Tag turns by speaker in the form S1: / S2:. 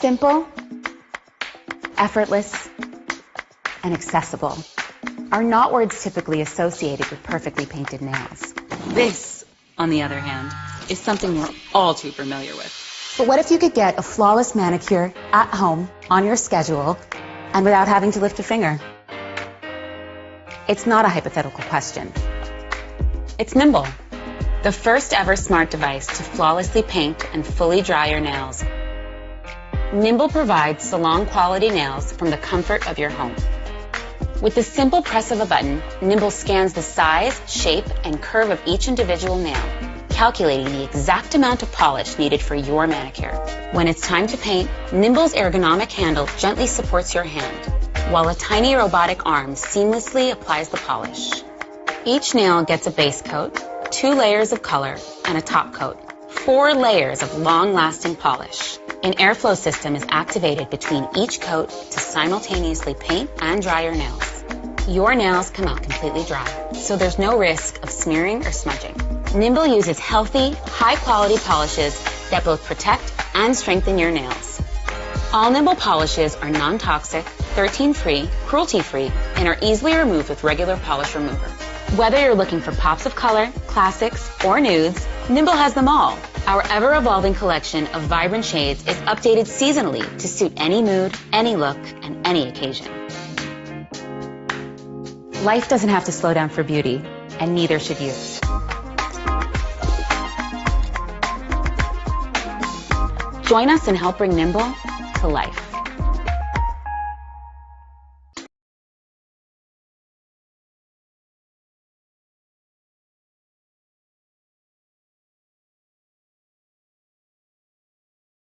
S1: Simple, effortless, and accessible are not words typically associated with perfectly painted nails.
S2: This, on the other hand, is something we're all too familiar with.
S1: But what if you could get a flawless manicure at home, on your schedule, and without having to lift a finger? It's not a hypothetical question. It's Nimble, the first ever smart device to flawlessly paint and fully dry your nails. Nimble provides salon-quality nails from the comfort of your home. With the simple press of a button, Nimble scans the size, shape, and curve of each individual nail, calculating the exact amount of polish needed for your manicure. When it's time to paint, Nimble's ergonomic handle gently supports your hand, while a tiny robotic arm seamlessly applies the polish. Each nail gets a base coat, 2 layers of color, and a top coat, 4 layers of long-lasting polish. An airflow system is activated between each coat to simultaneously paint and dry your nails. Your nails come out completely dry, so there's no risk of smearing or smudging. Nimble uses healthy, high-quality polishes that both protect and strengthen your nails. All Nimble polishes are non-toxic, 13-free, cruelty-free, and are easily removed with regular polish remover. Whether you're looking for pops of color, classics, or nudes, Nimble has them all. Our ever-evolving collection of vibrant shades is updated seasonally to suit any mood, any look, and any occasion. Life doesn't have to slow down for beauty, and neither should you. Join us and help bring Nimble to life.